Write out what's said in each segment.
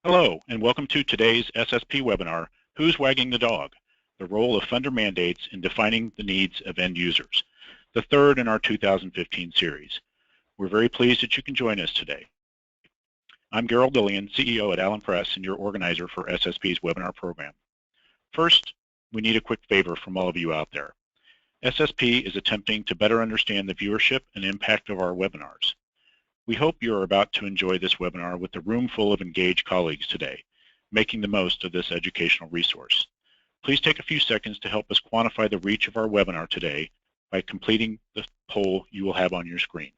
Hello, and welcome to today's SSP webinar, Who's Wagging the Dog? The Role of Funder Mandates in Defining the Needs of End Users, the third in our 2015 series. We're very pleased that you can join us today. I'm Gerald Lillian, CEO at Allen Press and your organizer for SSP's webinar program. First, we need a quick favor from all of you out there. SSP is attempting to better understand the viewership and impact of our webinars. We hope you are about to enjoy this webinar with a room full of engaged colleagues today, making the most of this educational resource. Please take a few seconds to help us quantify the reach of our webinar today by completing the poll you will have on your screen.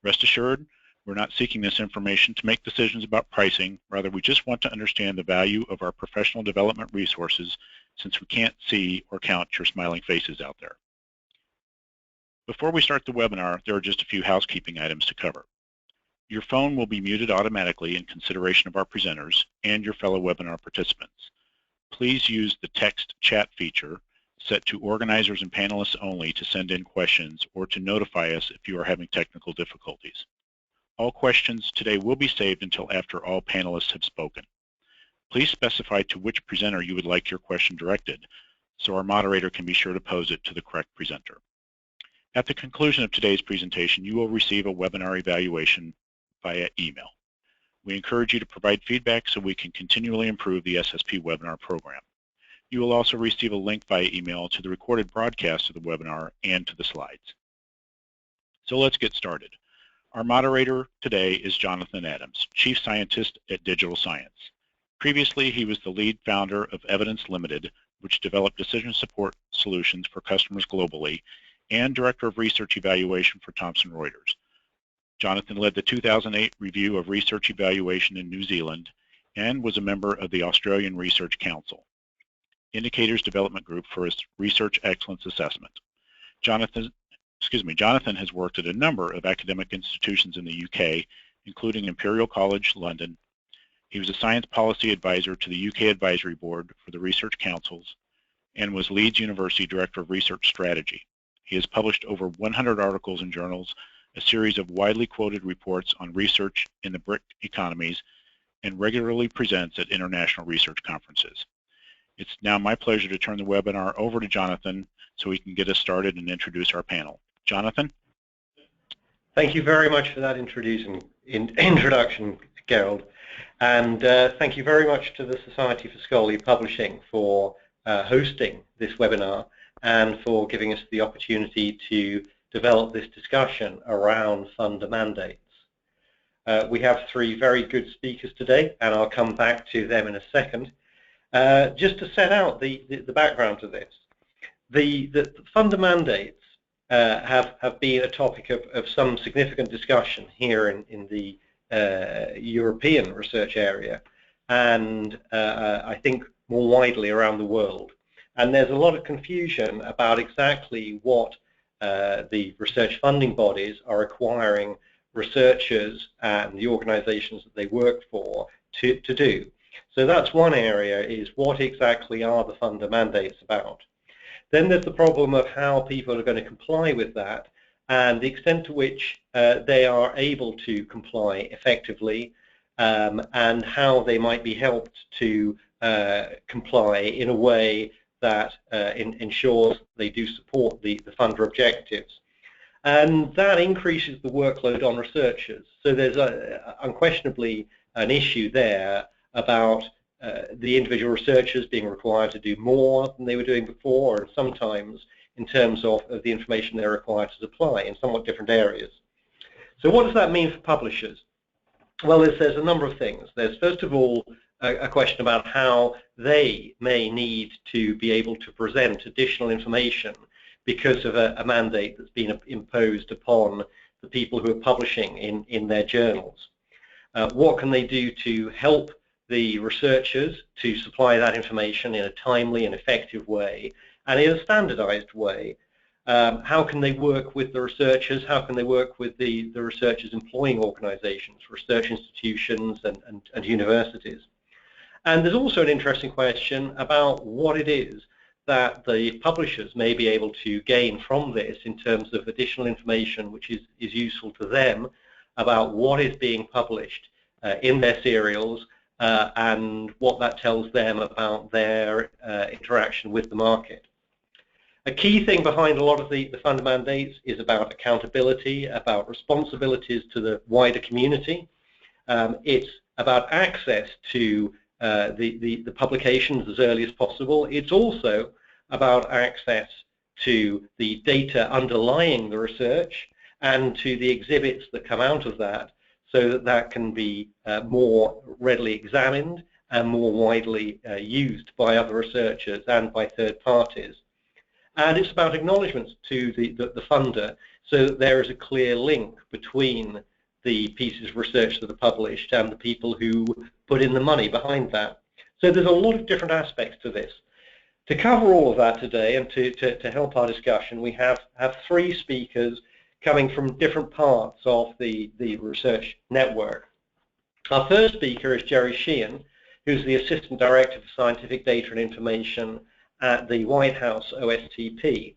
Rest assured, we're not seeking this information to make decisions about pricing. Rather, we just want to understand the value of our professional development resources since we can't see or count your smiling faces out there. Before we start the webinar, there are just a few housekeeping items to cover. Your phone will be muted automatically in consideration of our presenters and your fellow webinar participants. Please use the text chat feature set to organizers and panelists only to send in questions or to notify us if you are having technical difficulties. All questions today will be saved until after all panelists have spoken. Please specify to which presenter you would like your question directed so our moderator can be sure to pose it to the correct presenter. At the conclusion of today's presentation, you will receive a webinar evaluation via email. We encourage you to provide feedback so we can continually improve the SSP webinar program. You will also receive a link via email to the recorded broadcast of the webinar and to the slides. So let's get started. Our moderator today is Jonathan Adams, Chief Scientist at Digital Science. Previously, he was the lead founder of Evidence Limited, which developed decision support solutions for customers globally, and Director of Research Evaluation for Thomson Reuters. Jonathan led the 2008 review of research evaluation in New Zealand and was a member of the Australian Research Council Indicators Development Group for his Research Excellence Assessment. Jonathan has worked at a number of academic institutions in the UK, including Imperial College London. He was a science policy advisor to the UK Advisory Board for the Research Councils and was Leeds University Director of Research Strategy. He has published over 100 articles in journals, a series of widely quoted reports on research in the BRIC economies, and regularly presents at international research conferences. It's now my pleasure to turn the webinar over to Jonathan so he can get us started and introduce our panel. Jonathan? Thank you very much for that introduction, Gerald. And thank you very much to the Society for Scholarly Publishing for hosting this webinar and for giving us the opportunity to develop this discussion around funder mandates. We have three very good speakers today, and I'll come back to them in a second. Just to set out the background to this, the funder mandates have been a topic of some significant discussion here in the European research area, and I think more widely around the world. And there's a lot of confusion about exactly what the research funding bodies are requiring researchers and the organizations that they work for to do. So that's one area, is what exactly are the funder mandates about. Then there's the problem of how people are going to comply with that and the extent to which they are able to comply effectively, and how they might be helped to comply in a way that ensures they do support the funder objectives. And that increases the workload on researchers. So there's unquestionably an issue there about the individual researchers being required to do more than they were doing before, and sometimes in terms of the information they're required to supply in somewhat different areas. So what does that mean for publishers? Well, there's a number of things. There's first of all a question about how they may need to be able to present additional information because of a mandate that's been imposed upon the people who are publishing in their journals. What can they do to help the researchers to supply that information in a timely and effective way and in a standardized way? How can they work with the researchers? How can they work with the researchers employing organizations, research institutions and universities? And there's also an interesting question about what it is that the publishers may be able to gain from this in terms of additional information which is useful to them about what is being published in their serials and what that tells them about their interaction with the market. A key thing behind a lot of the funder mandates is about accountability, about responsibilities to the wider community. It's about access to the publications as early as possible. It's also about access to the data underlying the research and to the exhibits that come out of that, so that that can be more readily examined and more widely used by other researchers and by third parties. And it's about acknowledgements to the funder, so that there is a clear link between the pieces of research that are published and the people who put in the money behind that. So there's a lot of different aspects to this. To cover all of that today and to help our discussion, we have three speakers coming from different parts of the research network. Our first speaker is Jerry Sheehan, who's the Assistant Director for Scientific Data and Information at the White House OSTP.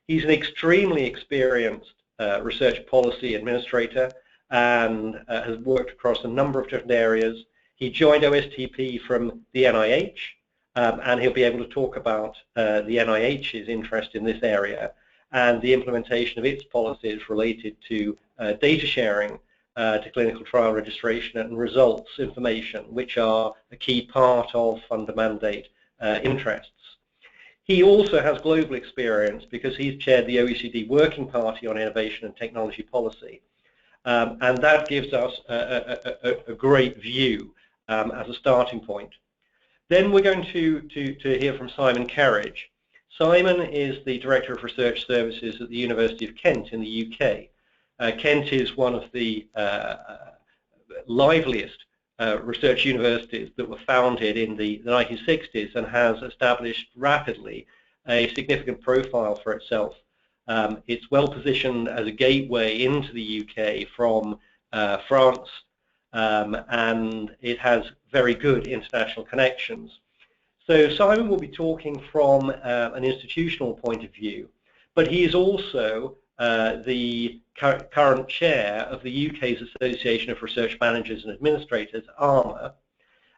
He's an extremely experienced research policy administrator and has worked across a number of different areas. He joined OSTP from the NIH, and he'll be able to talk about the NIH's interest in this area and the implementation of its policies related to data sharing, to clinical trial registration and results information, which are a key part of funder mandate interests. He also has global experience because he's chaired the OECD Working Party on Innovation and Technology Policy, and that gives us a great view as a starting point. Then we're going to hear from Simon Kerridge. Simon is the Director of Research Services at the University of Kent in the UK. Kent is one of the liveliest research universities that were founded in the 1960s and has established rapidly a significant profile for itself. It's well positioned as a gateway into the UK from France, and it has very good international connections. So Simon will be talking from an institutional point of view, but he is also the current chair of the UK's Association of Research Managers and Administrators, ARMA,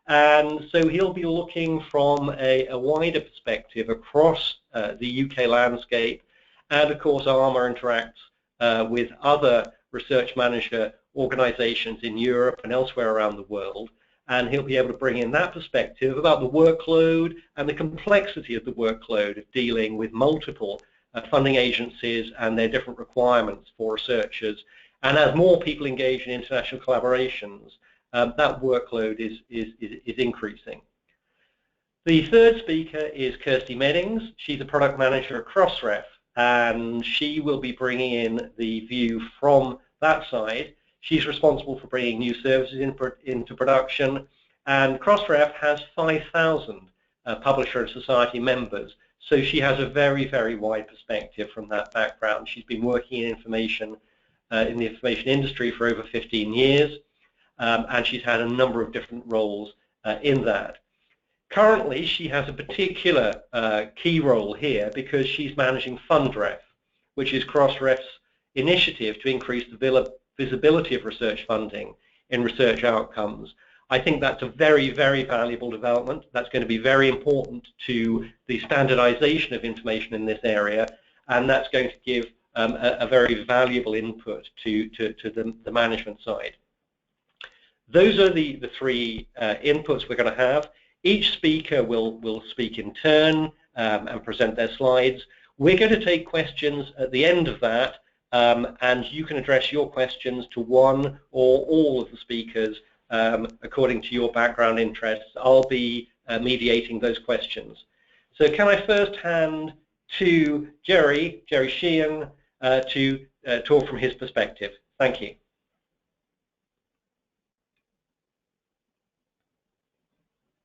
and so he'll be looking from a wider perspective across the UK landscape, and of course ARMA interacts with other research manager organisations in Europe and elsewhere around the world, and he'll be able to bring in that perspective about the workload and the complexity of the workload of dealing with multiple funding agencies and their different requirements for researchers. And as more people engage in international collaborations, that workload is increasing. The third speaker is Kirsty Weddings. She's a product manager at Crossref, and she will be bringing in the view from that side. She's responsible for bringing new services into production, and Crossref has 5,000 publisher and society members, so she has a very, very wide perspective from that background. She's been working in information in the information industry for over 15 years, and she's had a number of different roles in that. Currently, she has a particular key role here because she's managing FundRef, which is Crossref's initiative to increase the visibility of research funding in research outcomes. I think that's a very, very valuable development. That's going to be very important to the standardization of information in this area, and that's going to give a very valuable input to the management side. Those are the three inputs we're going to have. Each speaker will speak in turn and present their slides. We're going to take questions at the end of that, and you can address your questions to one or all of the speakers according to your background interests. I'll be mediating those questions. So can I first hand to Jerry Sheehan to talk from his perspective. Thank you.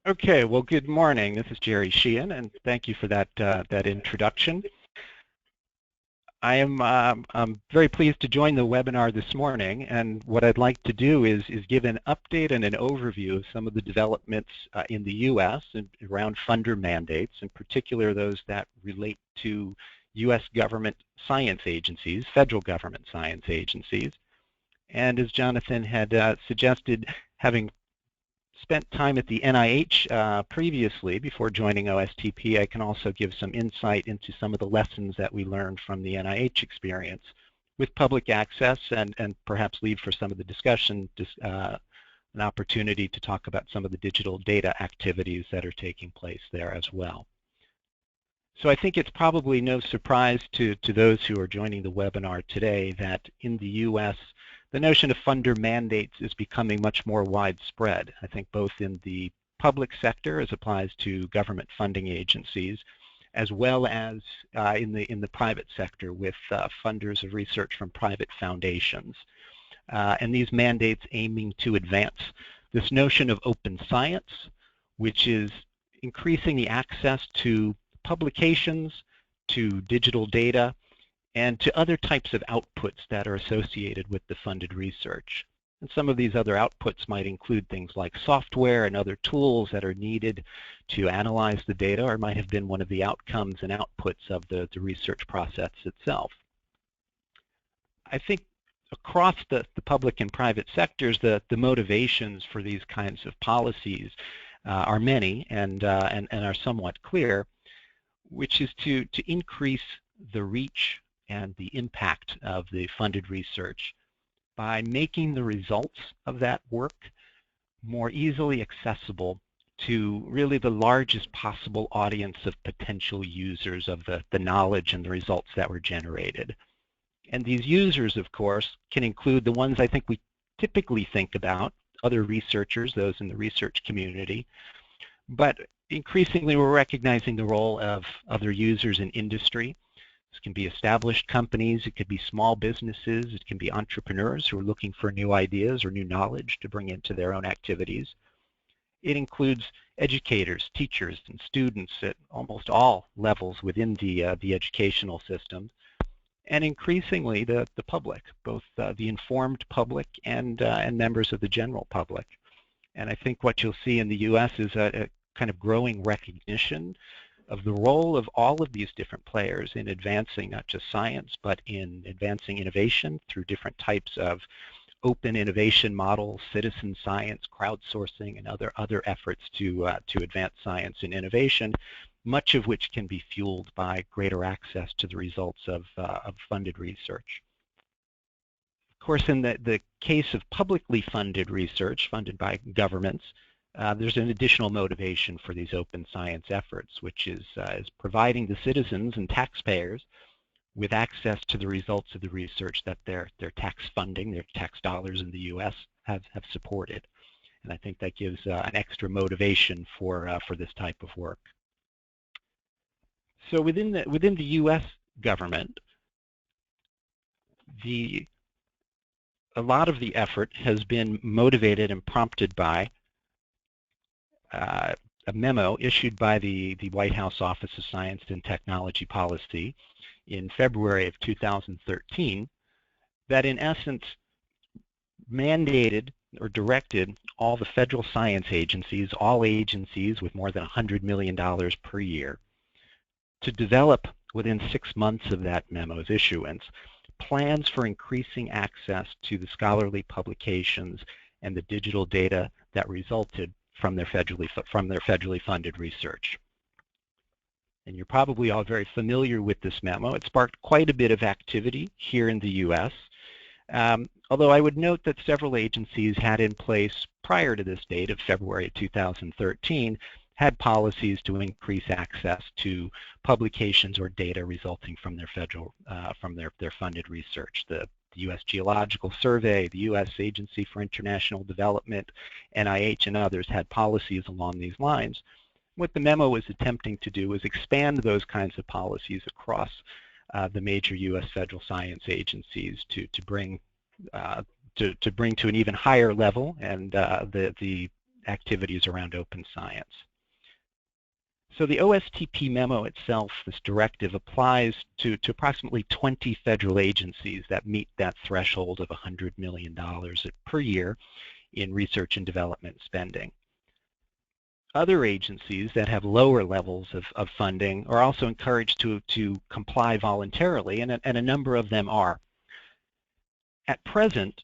Okay, well, good morning. This is Jerry Sheehan, and thank you for that introduction. I'm very pleased to join the webinar this morning, and what I'd like to do is give an update and an overview of some of the developments in the U.S. and around funder mandates, in particular those that relate to U.S. government science agencies, federal government science agencies. And as Jonathan had suggested, Having spent time at the NIH previously before joining OSTP, I can also give some insight into some of the lessons that we learned from the NIH experience with public access, and perhaps leave for some of the discussion an opportunity to talk about some of the digital data activities that are taking place there as well. So I think it's probably no surprise to those who are joining the webinar today that in the U.S. the notion of funder mandates is becoming much more widespread. I think both in the public sector as applies to government funding agencies, as well as in the private sector with funders of research from private foundations. And these mandates aiming to advance this notion of open science, which is increasing the access to publications, to digital data, and to other types of outputs that are associated with the funded research. And some of these other outputs might include things like software and other tools that are needed to analyze the data, or might have been one of the outcomes and outputs of the research process itself. I think across the public and private sectors, the motivations for these kinds of policies are many and are somewhat clear, which is to increase the reach and the impact of the funded research by making the results of that work more easily accessible to really the largest possible audience of potential users of the knowledge and the results that were generated. And these users, of course, can include the ones I think we typically think about, other researchers, those in the research community, but increasingly we're recognizing the role of other users in industry. This can be established companies, it could be small businesses, it can be entrepreneurs who are looking for new ideas or new knowledge to bring into their own activities. It includes educators, teachers, and students at almost all levels within the educational system, and increasingly the public, both the informed public and members of the general public. And I think what you'll see in the U.S. is a kind of growing recognition of the role of all of these different players in advancing not just science, but in advancing innovation through different types of open innovation models, citizen science, crowdsourcing, and other efforts to advance science and innovation, much of which can be fueled by greater access to the results of funded research. Of course, in the case of publicly funded research, funded by governments, there's an additional motivation for these open science efforts, which is providing the citizens and taxpayers with access to the results of the research that their tax funding, their tax dollars in the U.S. have supported. And I think that gives an extra motivation for this type of work. So within the U.S. government, a lot of the effort has been motivated and prompted by a memo issued by the White House Office of Science and Technology Policy in February of 2013 that in essence mandated or directed all the federal science agencies, all agencies with more than $100 million per year, to develop within 6 months of that memo's issuance plans for increasing access to the scholarly publications and the digital data that resulted from their federally funded research. And you're probably all very familiar with this memo. It sparked quite a bit of activity here in the U.S., although I would note that several agencies had in place prior to this date of February 2013 had policies to increase access to publications or data resulting from their their funded research. The U.S. Geological Survey, the U.S. Agency for International Development, NIH, and others had policies along these lines. What the memo was attempting to do was expand those kinds of policies across the major U.S. federal science agencies to bring to an even higher level and the activities around open science. So the OSTP memo itself, this directive, applies to approximately 20 federal agencies that meet that threshold of $100 million per year in research and development spending. Other agencies that have lower levels of funding are also encouraged to comply voluntarily, and a number of them are. At present,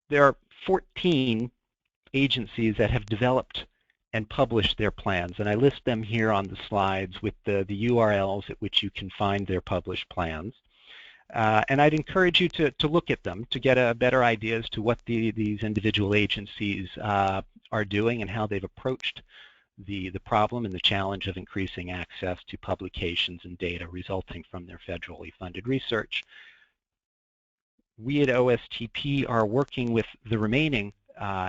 there are 14 agencies that have developed and published their plans, and I list them here on the slides with the URLs at which you can find their published plans. And I'd encourage you to look at them to get a better idea as to what these individual agencies are doing and how they've approached the problem and the challenge of increasing access to publications and data resulting from their federally funded research. We at OSTP are working with the remaining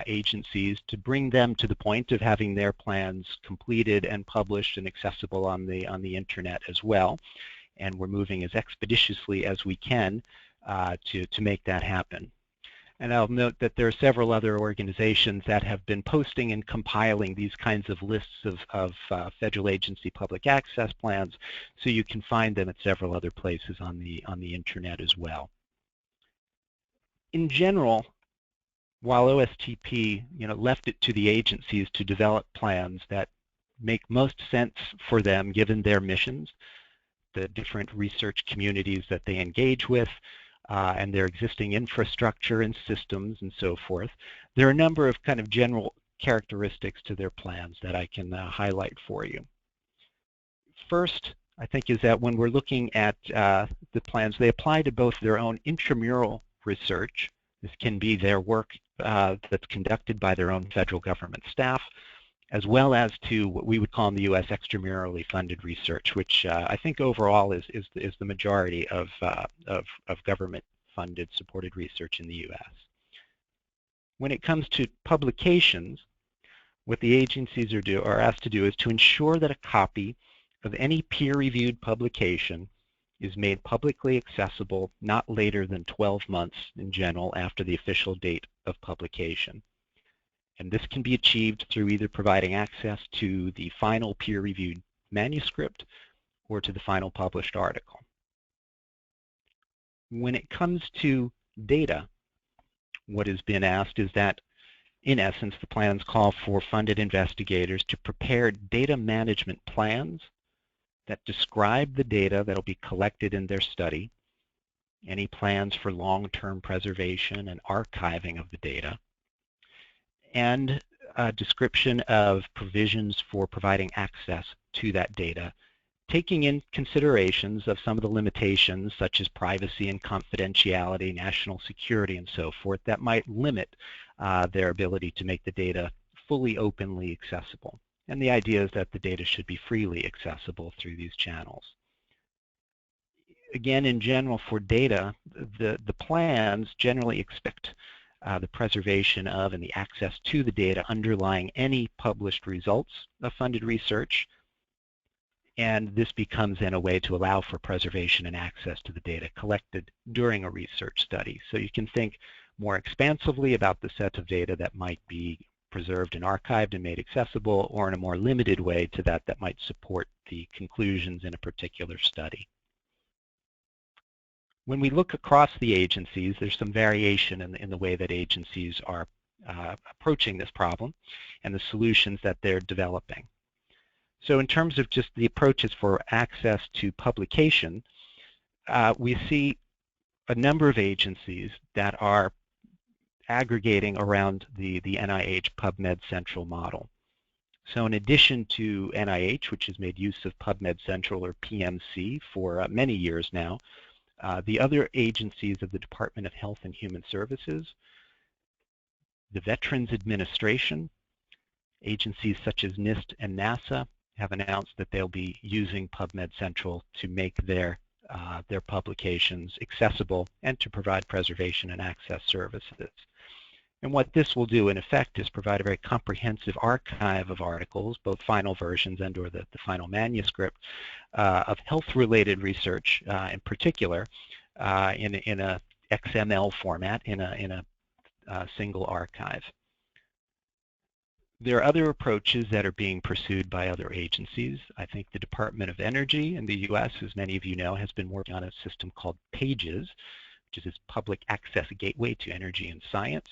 agencies to bring them to the point of having their plans completed and published and accessible on the internet as well. And we're moving as expeditiously as we can to make that happen. And I'll note that there are several other organizations that have been posting and compiling these kinds of lists of federal agency public access plans, so you can find them at several other places on the internet as well. In general, while OSTP left it to the agencies to develop plans that make most sense for them given their missions, the different research communities that they engage with, and their existing infrastructure and systems and so forth, there are a number of kind of general characteristics to their plans that I can highlight for you. First, I think, is that when we're looking at the plans, they apply to both their own intramural research. This can be their work that's conducted by their own federal government staff, as well as to what we would call in the U.S. extramurally funded research, which I think overall is the majority of government-funded supported research in the U.S. When it comes to publications, what the agencies are asked to do is to ensure that a copy of any peer-reviewed publication is made publicly accessible not later than 12 months in general after the official date of publication. And this can be achieved through either providing access to the final peer-reviewed manuscript or to the final published article. When it comes to data, what has been asked is that, in essence, the plans call for funded investigators to prepare data management plans that describe the data that will be collected in their study, any plans for long-term preservation and archiving of the data, and a description of provisions for providing access to that data, taking in considerations of some of the limitations such as privacy and confidentiality, national security, and so forth that might limit their ability to make the data fully openly accessible. And the idea is that the data should be freely accessible through these channels. Again, in general, for data, the plans generally expect the preservation of and the access to the data underlying any published results of funded research, and this becomes then a way to allow for preservation and access to the data collected during a research study. So you can think more expansively about the set of data that might be preserved and archived and made accessible, or in a more limited way to that might support the conclusions in a particular study. When we look across the agencies, there's some variation in the way that agencies are approaching this problem and the solutions that they're developing. So in terms of just the approaches for access to publication, we see a number of agencies that are aggregating around the NIH PubMed Central model. So in addition to NIH, which has made use of PubMed Central or PMC for many years now, the other agencies of the Department of Health and Human Services, the Veterans Administration, agencies such as NIST and NASA have announced that they'll be using PubMed Central to make their publications accessible and to provide preservation and access services. And what this will do, in effect, is provide a very comprehensive archive of articles, both final versions and or the final manuscript, of health-related research in particular, in a XML format, in a single archive. There are other approaches that are being pursued by other agencies. I think the Department of Energy in the U.S., as many of you know, has been working on a system called PAGES, which is its Public Access Gateway to Energy and Science,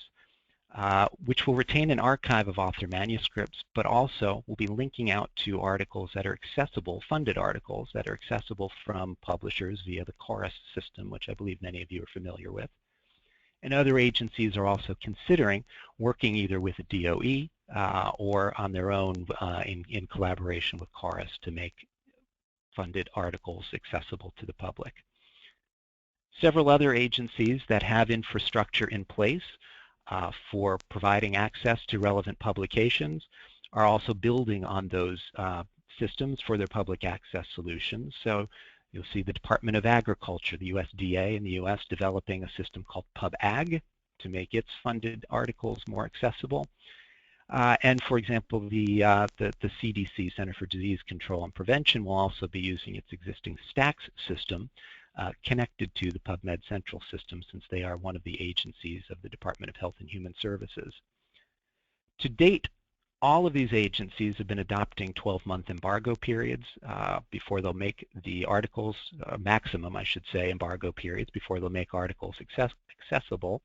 which will retain an archive of author manuscripts, but also will be linking out to articles that are accessible, funded articles that are accessible from publishers via the Chorus system, which I believe many of you are familiar with. And other agencies are also considering working either with a DOE or on their own in collaboration with CHORUS to make funded articles accessible to the public. Several other agencies that have infrastructure in place for providing access to relevant publications are also building on those systems for their public access solutions. So you'll see the Department of Agriculture, the USDA in the US, developing a system called PubAg to make its funded articles more accessible. And for example, the CDC, Center for Disease Control and Prevention, will also be using its existing STACS system connected to the PubMed Central system, since they are one of the agencies of the Department of Health and Human Services. To date, all of these agencies have been adopting 12-month embargo periods before they'll make the articles, maximum, I should say, embargo periods before they'll make articles accessible.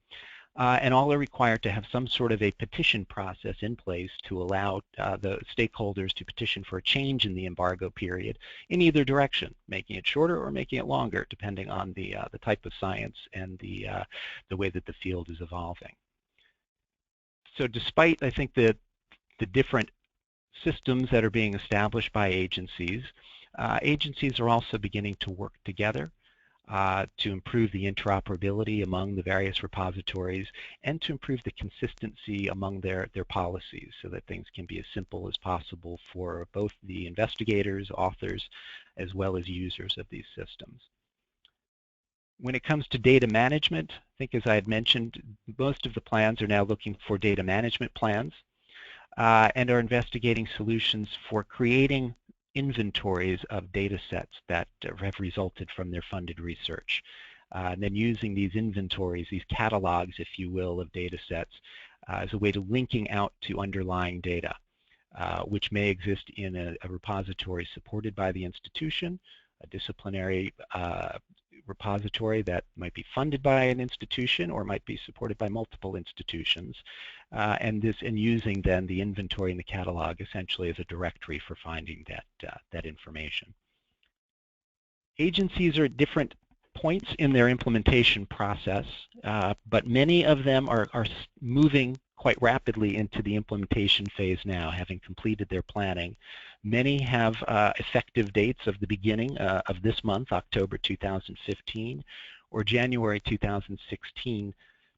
And all are required to have some sort of a petition process in place to allow the stakeholders to petition for a change in the embargo period in either direction, making it shorter or making it longer, depending on the type of science and the way that the field is evolving. So despite, I think, the different systems that are being established by agencies, agencies are also beginning to work together to improve the interoperability among the various repositories and to improve the consistency among their policies, so that things can be as simple as possible for both the investigators, authors, as well as users of these systems. When it comes to data management, I think, as I had mentioned, most of the plans are now looking for data management plans and are investigating solutions for creating inventories of data sets that have resulted from their funded research. And then using these inventories, these catalogs, if you will, of data sets as a way to linking out to underlying data, which may exist in a repository supported by the institution, a disciplinary repository that might be funded by an institution or might be supported by multiple institutions, and using then the inventory and the catalog essentially as a directory for finding that information. Agencies are at different points in their implementation process, but many of them are moving quite rapidly into the implementation phase now, having completed their planning. Many have effective dates of the beginning of this month, October 2015, or January 2016,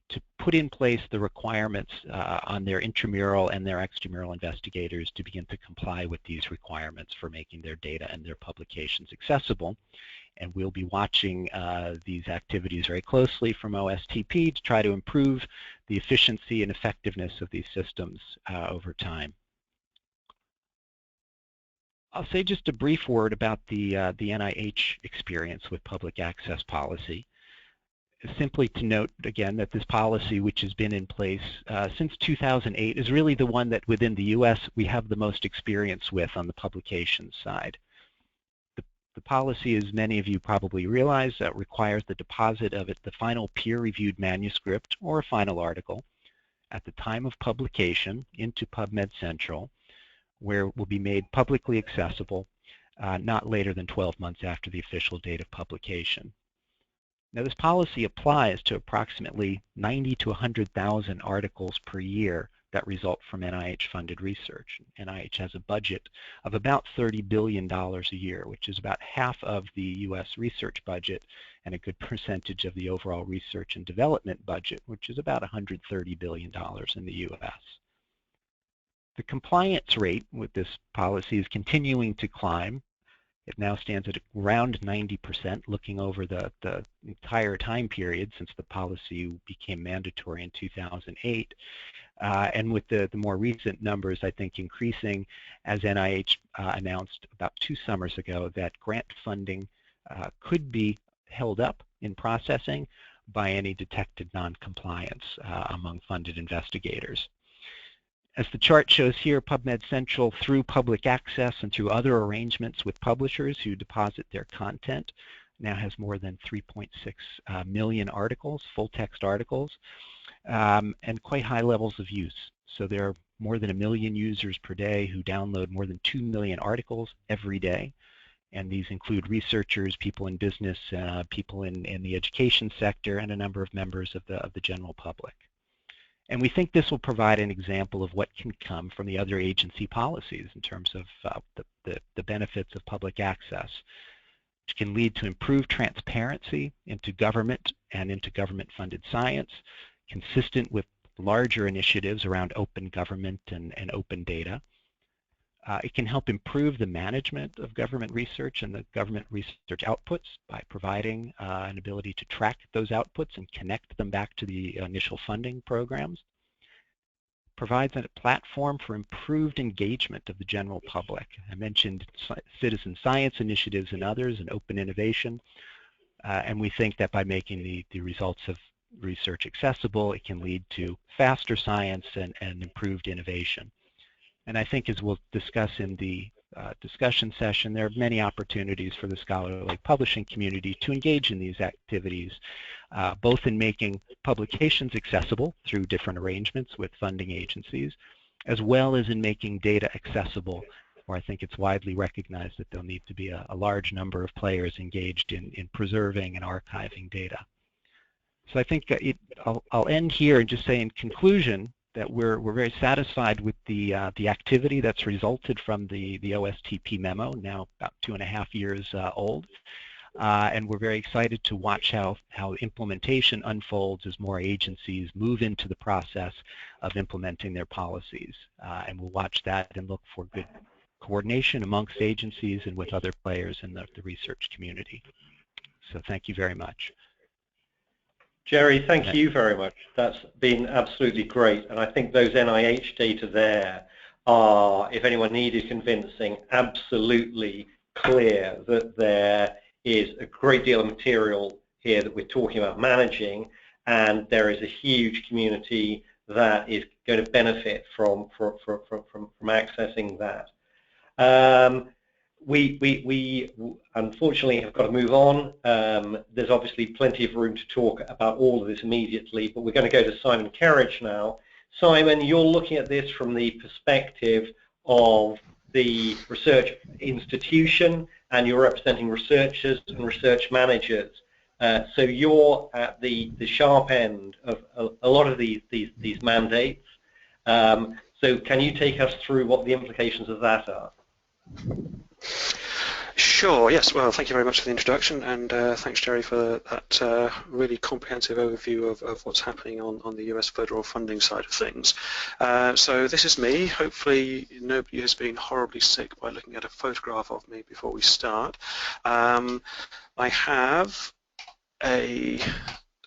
to put in place the requirements on their intramural and their extramural investigators to begin to comply with these requirements for making their data and their publications accessible. And we'll be watching these activities very closely from OSTP to try to improve the efficiency and effectiveness of these systems over time. I'll say just a brief word about the NIH experience with public access policy. Simply to note again that this policy, which has been in place since 2008, is really the one that within the US we have the most experience with on the publications side. The policy, as many of you probably realize, requires the deposit of the final peer-reviewed manuscript or a final article at the time of publication into PubMed Central, where it will be made publicly accessible not later than 12 months after the official date of publication. Now, this policy applies to approximately 90 to 100,000 articles per year that result from NIH-funded research. NIH has a budget of about $30 billion a year, which is about half of the US research budget and a good percentage of the overall research and development budget, which is about $130 billion in the US. The compliance rate with this policy is continuing to climb. It now stands at around 90%, looking over the entire time period since the policy became mandatory in 2008. And with the more recent numbers, I think, increasing as NIH announced about 2 summers ago that grant funding could be held up in processing by any detected non-compliance among funded investigators. As the chart shows here, PubMed Central, through public access and through other arrangements with publishers who deposit their content, now has more than 3.6 million articles, full-text articles, and quite high levels of use. So there are more than 1 million users per day who download more than 2 million articles every day. And these include researchers, people in business, people in the education sector, and a number of members of the general public. And we think this will provide an example of what can come from the other agency policies in terms of the benefits of public access, which can lead to improved transparency into government and into government-funded science, consistent with larger initiatives around open government and open data. It can help improve the management of government research and the government research outputs by providing an ability to track those outputs and connect them back to the initial funding programs. Provides a platform for improved engagement of the general public. I mentioned citizen science initiatives and others, and open innovation. And we think that by making the results of research accessible, it can lead to faster science and improved innovation. And I think, as we'll discuss in the discussion session, there are many opportunities for the scholarly publishing community to engage in these activities, both in making publications accessible through different arrangements with funding agencies, as well as in making data accessible, where I think it's widely recognized that there'll need to be a large number of players engaged in preserving and archiving data. So I think I'll end here and just say in conclusion that we're very satisfied with the activity that's resulted from the OSTP memo, now about 2.5 years old. And we're very excited to watch how implementation unfolds as more agencies move into the process of implementing their policies. And we'll watch that and look for good coordination amongst agencies and with other players in the research community. So thank you very much. Jerry, thank you very much. That's been absolutely great. And I think those NIH data there are, if anyone needed convincing, absolutely clear that there is a great deal of material here that we're talking about managing, and there is a huge community that is going to benefit from accessing that. We unfortunately have got to move on. There's obviously plenty of room to talk about all of this immediately, but we're going to go to Simon Kerridge now. Simon, you're looking at this from the perspective of the research institution, and you're representing researchers and research managers. So you're at the sharp end of a lot of these mandates. So can you take us through what the implications of that are? Sure, yes. Well, thank you very much for the introduction, and thanks, Jerry, for that really comprehensive overview of what's happening on the US federal funding side of things. So this is me. Hopefully nobody has been horribly sick by looking at a photograph of me before we start. I have a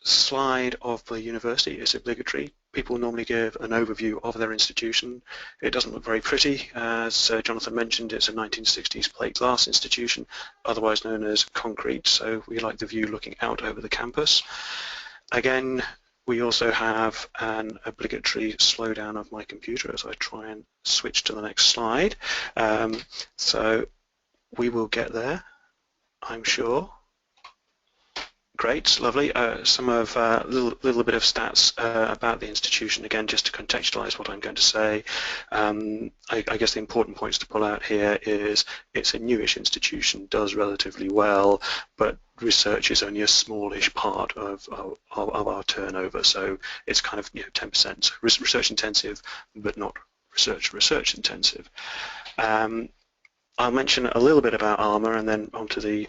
slide of the university. It's obligatory. People normally give an overview of their institution. It doesn't look very pretty. As Jonathan mentioned, it's a 1960s plate glass institution, otherwise known as concrete, so we like the view looking out over the campus. Again, we also have an obligatory slowdown of my computer as I try and switch to the next slide. So we will get there, I'm sure. Great, lovely. Some of little bit of stats about the institution, again, just to contextualize what I'm going to say. I guess the important points to pull out here is it's a newish institution, does relatively well, but research is only a smallish part of our turnover. So it's kind of 10% research intensive, but not research intensive. I'll mention a little bit about ARMA and then onto the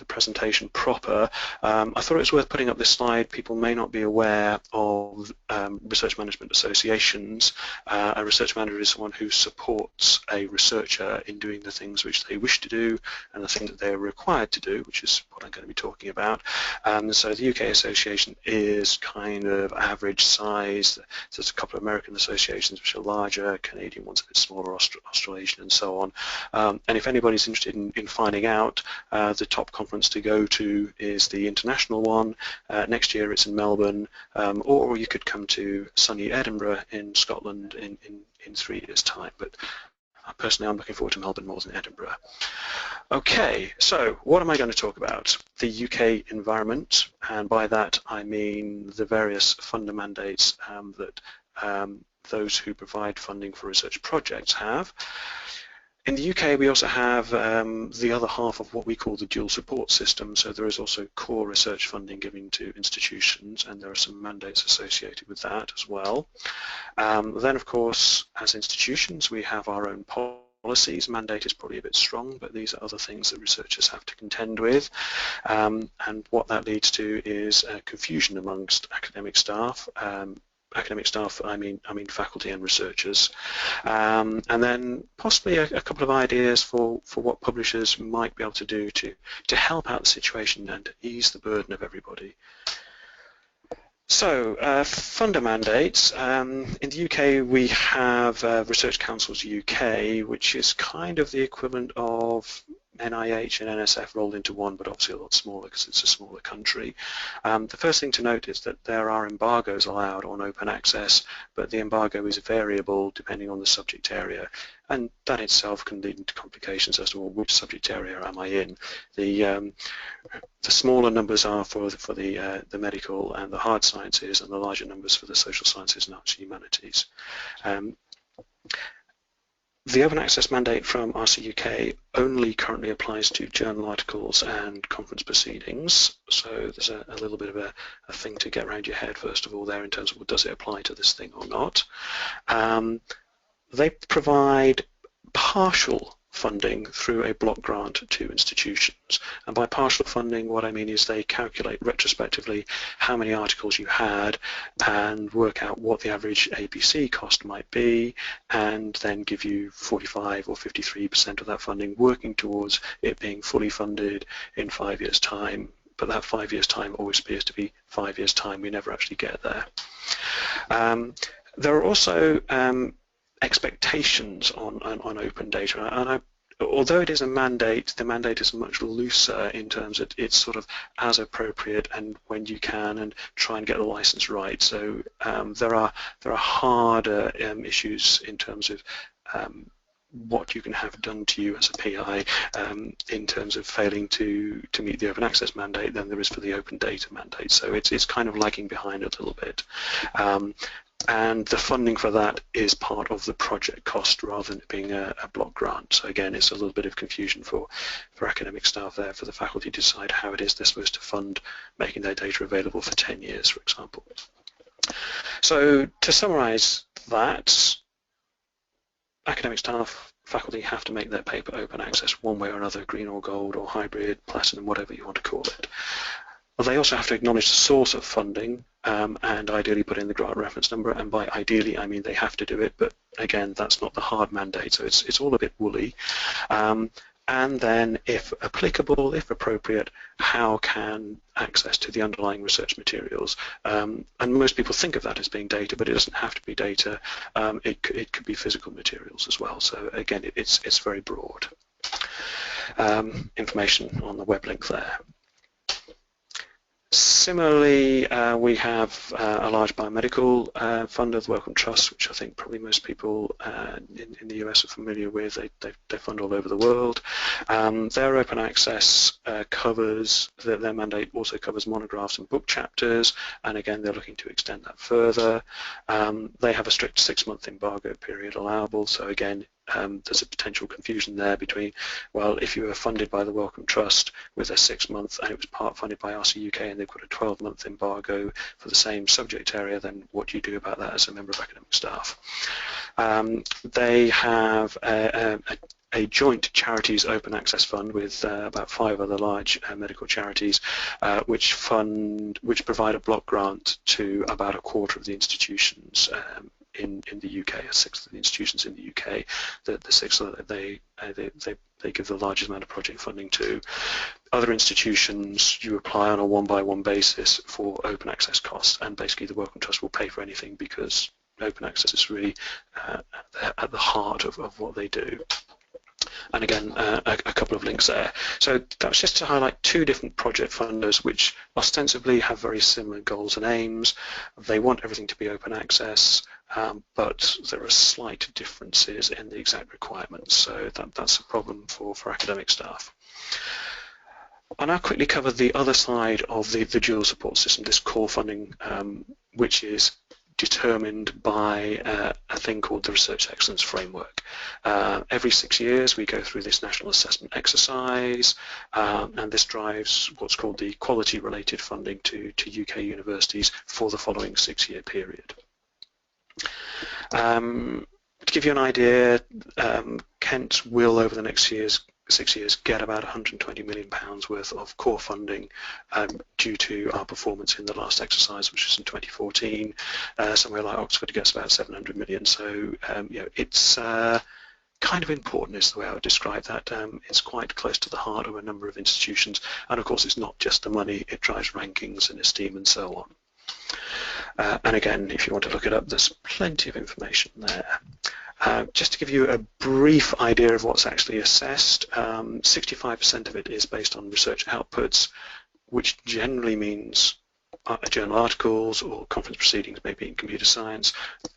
presentation proper. I thought it was worth putting up this slide. People may not be aware of research management associations. A research manager is someone who supports a researcher in doing the things which they wish to do and the things that they're required to do, which is what I'm going to be talking about. So the UK Association is kind of average size. There's a couple of American associations which are larger, Canadian ones a bit smaller, Australasian and so on. And if anybody's interested in finding out, the top conference to go to is the international one. Next year it's in Melbourne, or you could come to sunny Edinburgh in Scotland in 3 years' time. But personally, I'm looking forward to Melbourne more than Edinburgh. Okay, so what am I going to talk about? The UK environment, and by that I mean the various funder mandates that those who provide funding for research projects have. In the UK, we also have the other half of what we call the dual support system. So there is also core research funding given to institutions, and there are some mandates associated with that as well. Then, of course, as institutions, we have our own policies. Mandate is probably a bit strong, but these are other things that researchers have to contend with. And what that leads to is confusion amongst academic staff. I mean faculty and researchers, and then possibly a couple of ideas for what publishers might be able to do to help out the situation and ease the burden of everybody. So, funder mandates. In the UK, we have Research Councils UK, which is kind of the equivalent of NIH and NSF rolled into one, but obviously a lot smaller because it's a smaller country. The first thing to note is that there are embargoes allowed on open access, but the embargo is variable depending on the subject area, and that itself can lead into complications as to, well, which subject area am I in. The smaller numbers are for the medical and the hard sciences, and the larger numbers for the social sciences and arts and humanities. The open access mandate from RC UK only currently applies to journal articles and conference proceedings, so there's a little bit of a thing to get around your head first of all there in terms of, well, does it apply to this thing or not. They provide partial funding through a block grant to institutions, and by partial funding what I mean is they calculate retrospectively how many articles you had and work out what the average ABC cost might be, and then give you 45 or 53% of that funding, working towards it being fully funded in 5 years' time. But that 5 years' time always appears to be 5 years' time. We never actually get there. There are also expectations on open data, and although it is a mandate, the mandate is much looser in terms of it's sort of as appropriate and when you can, and try and get the license right. So there are harder issues in terms of what you can have done to you as a PI in terms of failing to meet the open access mandate than there is for the open data mandate. So it's kind of lagging behind a little bit. And the funding for that is part of the project cost rather than it being a block grant. So again, it's a little bit of confusion for academic staff there, for the faculty to decide how it is they're supposed to fund making their data available for 10 years, for example. So to summarize that, academic staff, faculty have to make their paper open access one way or another, green or gold or hybrid, platinum, whatever you want to call it. Well, they also have to acknowledge the source of funding and ideally put in the grant reference number, and by ideally I mean they have to do it, but again that's not the hard mandate, so it's all a bit woolly. And then if applicable, if appropriate, how can access to the underlying research materials, and most people think of that as being data, but it doesn't have to be data. It could be physical materials as well, so again it's very broad. Information on the web link there. Similarly, we have a large biomedical funder, the Wellcome Trust, which I think probably most people in the US are familiar with. They fund all over the world. Their open access covers, their mandate also covers monographs and book chapters, and again they're looking to extend that further. They have a strict 6-month embargo period allowable, so again there's a potential confusion there between, well, if you were funded by the Wellcome Trust with a 6-month and it was part funded by RC UK and they've got a 12-month embargo for the same subject area, then what do you do about that as a member of academic staff? They have a joint charities open access fund with about 5 other large medical charities which provide a block grant to about a quarter of the institutions in the UK, a sixth of the institutions in the UK, the sixth that they give the largest amount of project funding to. Other institutions, you apply on a one-by-one basis for open access costs, and basically the Wellcome Trust will pay for anything because open access is really at the heart of what they do. And again, a couple of links there. So that's just to highlight 2 different project funders which ostensibly have very similar goals and aims. They want everything to be open access, but there are slight differences in the exact requirements. So that's a problem for academic staff. I'll now quickly cover the other side of the dual support system, this core funding, which is determined by a thing called the Research Excellence Framework. Every 6 years we go through this national assessment exercise, and this drives what's called the quality related funding to UK universities for the following 6-year period. To give you an idea, Kent will over the next 6 years get about £120 million worth of core funding due to our performance in the last exercise, which was in 2014. Somewhere like Oxford gets about 700 million. So you know, it's kind of important is the way I would describe that. It's quite close to the heart of a number of institutions, and of course it's not just the money, it drives rankings and esteem and so on. And again, if you want to look it up, there's plenty of information there. Just to give you a brief idea of what's actually assessed, 65% of it is based on research outputs, which generally means journal articles or conference proceedings, maybe in computer science,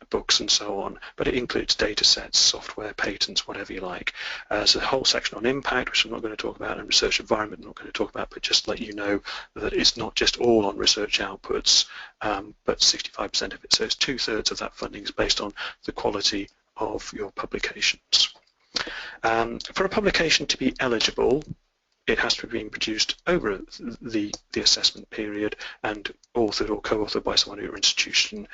books and so on, but it includes data sets, software, patents, whatever you like. There's a whole section on impact, which I'm not going to talk about, and research environment I'm not going to talk about, but just to let you know that it's not just all on research outputs, but 65% of it. So it's 2/3 of that funding is based on the quality of your publications. For a publication to be eligible, it has to be being produced over the assessment period and authored or co-authored by someone at your institution.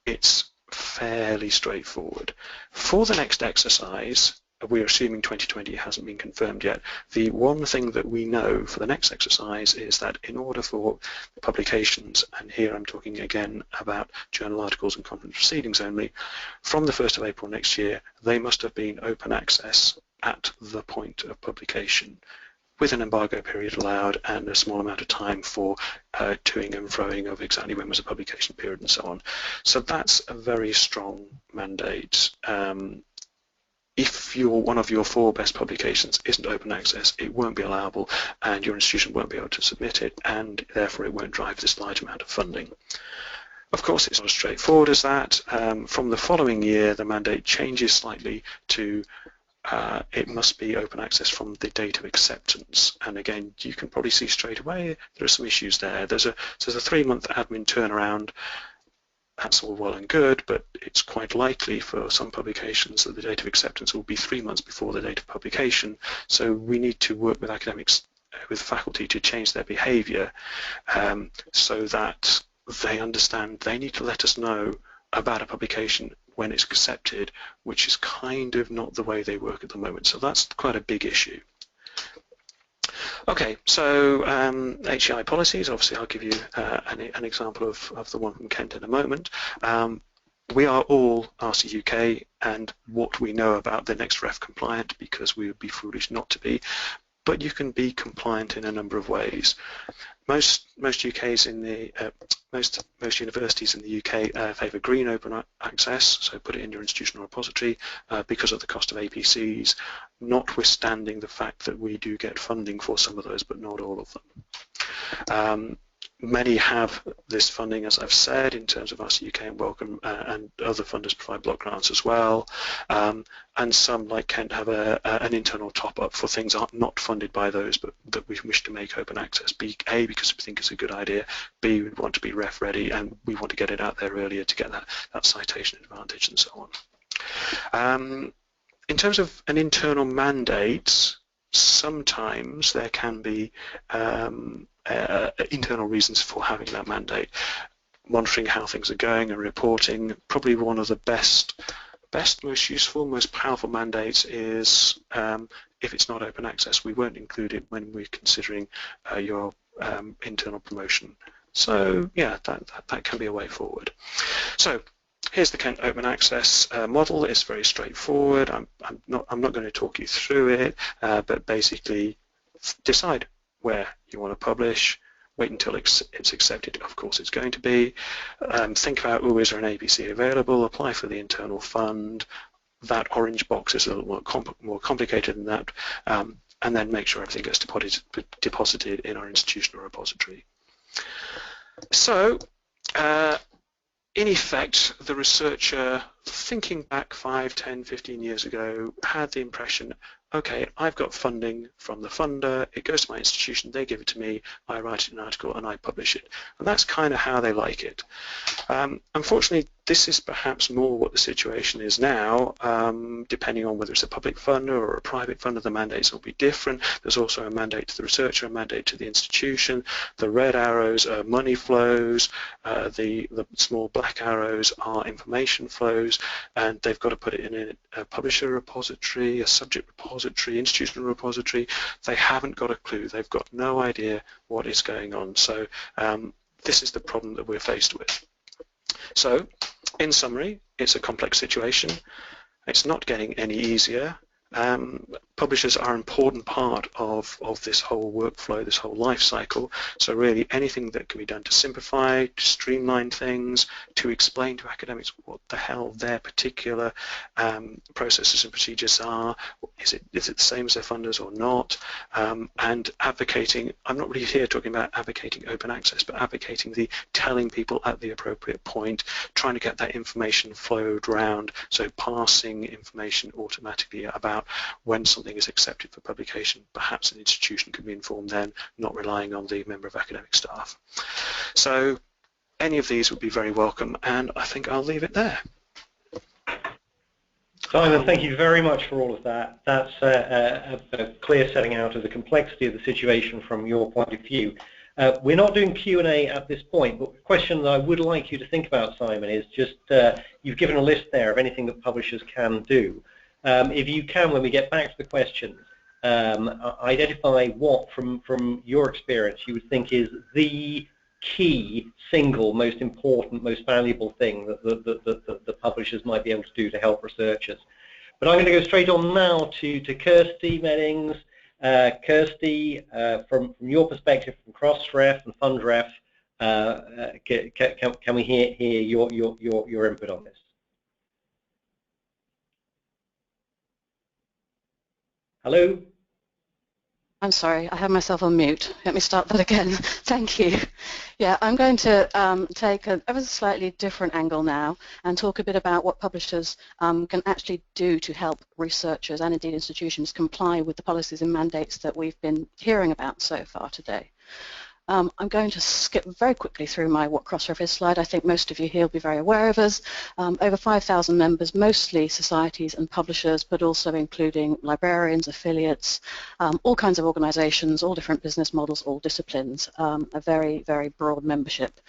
It's fairly straightforward. For the next exercise, we're assuming 2020 hasn't been confirmed yet. The one thing that we know for the next exercise is that in order for publications, and here I'm talking again about journal articles and conference proceedings only, from the 1st of April next year, they must have been open access at the point of publication, with an embargo period allowed and a small amount of time for toing and froing of exactly when was a publication period and so on. So that's a very strong mandate. If one of your 4 best publications isn't open access, it won't be allowable and your institution won't be able to submit it, and therefore it won't drive this large amount of funding. Of course, it's not as straightforward as that. From the following year, the mandate changes slightly to it must be open access from the date of acceptance, and again you can probably see straight away there are some issues there. There's a 3-month admin turnaround. That's all well and good, but it's quite likely for some publications that the date of acceptance will be 3 months before the date of publication. So we need to work with academics, with faculty, to change their behaviour so that they understand they need to let us know about a publication when it's accepted, which is kind of not the way they work at the moment. So that's quite a big issue. Okay, so Hei Policies, obviously I'll give you an example of the one from Kent in a moment. We are all RC UK and what we know about the next ref compliant, because we would be foolish not to be, but you can be compliant in a number of ways. Most UKs in the most universities in the UK favour green open access, so put it in your institutional repository because of the cost of APCs, notwithstanding the fact that we do get funding for some of those, but not all of them. Many have this funding, as I've said, in terms of RC UK and Wellcome, and other funders provide block grants as well. And some, like Kent, have an internal top-up for things not funded by those, but that we wish to make open access. A, because we think it's a good idea. B, we want to be ref ready, and we want to get it out there earlier to get that citation advantage and so on. In terms of an internal mandate, sometimes there can be internal reasons for having that mandate. Monitoring how things are going and reporting, probably one of the best, most useful, most powerful mandates is if it's not open access, we won't include it when we're considering your internal promotion. So yeah, that can be a way forward. So here's the Kent open access model. It's very straightforward. I'm not going to talk you through it, but basically decide where you want to publish, wait until it's accepted, of course it's going to be, think about, is there an APC available, apply for the internal fund. That orange box is a little more complicated than that, and then make sure everything gets deposited in our institutional repository. So in effect, the researcher thinking back 5, 10, 15 years ago, had the impression, okay, I've got funding from the funder, it goes to my institution, they give it to me, I write an article and I publish it. And that's kind of how they like it. Unfortunately, this is perhaps more what the situation is now, depending on whether it's a public funder or a private funder, the mandates will be different. There's also a mandate to the researcher, a mandate to the institution. The red arrows are money flows, the small black arrows are information flows, and they've got to put it in a publisher repository, a subject repository, institutional repository. They haven't got a clue. They've got no idea what is going on. So this is the problem that we're faced with. So, in summary, it's a complex situation. It's not getting any easier. Publishers are an important part of this whole workflow, this whole life cycle. So really anything that can be done to simplify, to streamline things, to explain to academics what the hell their particular processes and procedures are. Is it the same as their funders or not? And advocating, I'm not really here talking about advocating open access, but advocating the telling people at the appropriate point, trying to get that information flowed round, so passing information automatically about when something is accepted for publication. Perhaps an institution can be informed then, not relying on the member of academic staff. So any of these would be very welcome, and I think I'll leave it there. Simon, thank you very much for all of that. That's a clear setting out of the complexity of the situation from your point of view. We're not doing Q&A at this point, but the question that I would like you to think about, Simon, is just you've given a list there of anything that publishers can do. If you can, when we get back to the questions, identify what, from your experience, you would think is the key, single, most important, most valuable thing that the publishers might be able to do to help researchers. But I'm going to go straight on now to Kirsty Weddings. Kirsty, from your perspective, from Crossref and FundRef, can we hear your input on this? Hello? I'm sorry, I have myself on mute. Let me start that again. Thank you. Yeah, I'm going to take a ever slightly different angle now and talk a bit about what publishers can actually do to help researchers and indeed institutions comply with the policies and mandates that we've been hearing about so far today. I'm going to skip very quickly through my What Crossref is slide. I think most of you here will be very aware of us. Over 5,000 members, mostly societies and publishers, but also including librarians, affiliates, all kinds of organisations, all different business models, all disciplines, a very, very broad membership.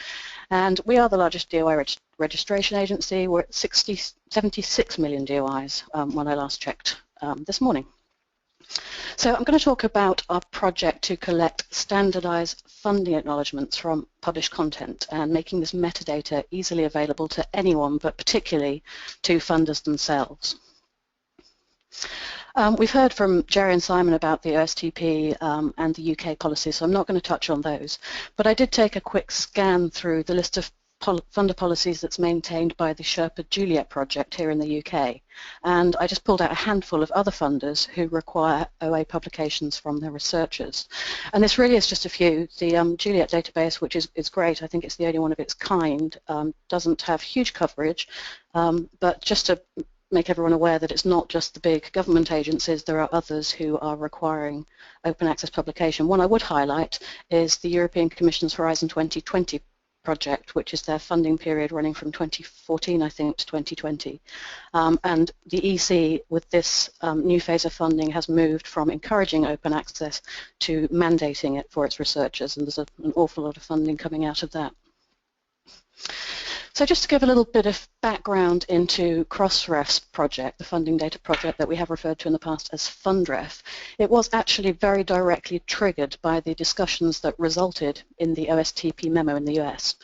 And we are the largest DOI registration agency. We're at 76 million DOIs when I last checked this morning. So I'm going to talk about our project to collect standardized funding acknowledgements from published content and making this metadata easily available to anyone, but particularly to funders themselves. We've heard from Jerry and Simon about the OSTP and the UK policy, so I'm not going to touch on those. But I did take a quick scan through the list of funder policies that's maintained by the Sherpa Juliet project here in the UK, and I just pulled out a handful of other funders who require OA publications from their researchers. And this really is just a few. The Juliet database, which is great, I think it's the only one of its kind, doesn't have huge coverage, but just to make everyone aware that it's not just the big government agencies, there are others who are requiring open access publication. One I would highlight is the European Commission's Horizon 2020 project, which is their funding period running from 2014, I think, to 2020. And the EC, with this new phase of funding, has moved from encouraging open access to mandating it for its researchers, and there's an awful lot of funding coming out of that. So just to give a little bit of background into Crossref's project, the funding data project that we have referred to in the past as FundRef, it was actually very directly triggered by the discussions that resulted in the OSTP memo in the US.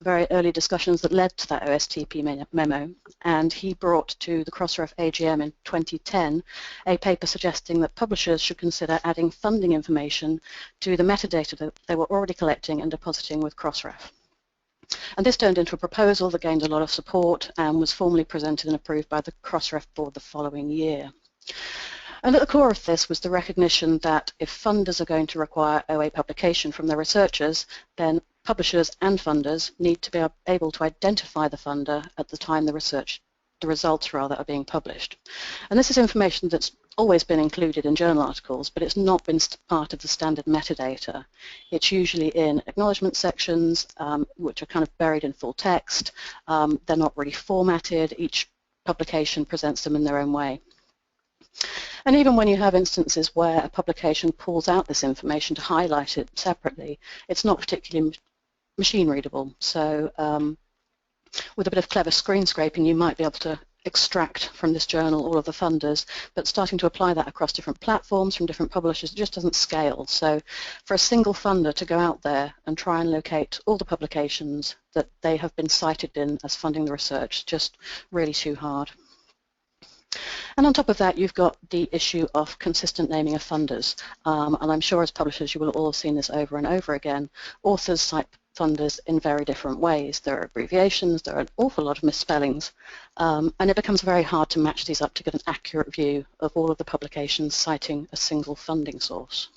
Very early discussions that led to that OSTP memo, and he brought to the Crossref AGM in 2010 a paper suggesting that publishers should consider adding funding information to the metadata that they were already collecting and depositing with Crossref. And this turned into a proposal that gained a lot of support and was formally presented and approved by the Crossref board the following year. And at the core of this was the recognition that if funders are going to require OA publication from their researchers, then publishers and funders need to be able to identify the funder at the time the results rather are being published. And this is information that's always been included in journal articles, but it's not been part of the standard metadata. It's usually in acknowledgement sections, which are kind of buried in full text. They're not really formatted. Each publication presents them in their own way. And even when you have instances where a publication pulls out this information to highlight it separately, it's not particularly machine readable. So with a bit of clever screen scraping, you might be able to extract from this journal all of the funders, but starting to apply that across different platforms from different publishers, it just doesn't scale. So for a single funder to go out there and try and locate all the publications that they have been cited in as funding the research, just really too hard. And on top of that, you've got the issue of consistent naming of funders. And I'm sure as publishers, you will all have seen this over and over again. Authors cite funders in very different ways. There are abbreviations, there are an awful lot of misspellings, and it becomes very hard to match these up to get an accurate view of all of the publications citing a single funding source.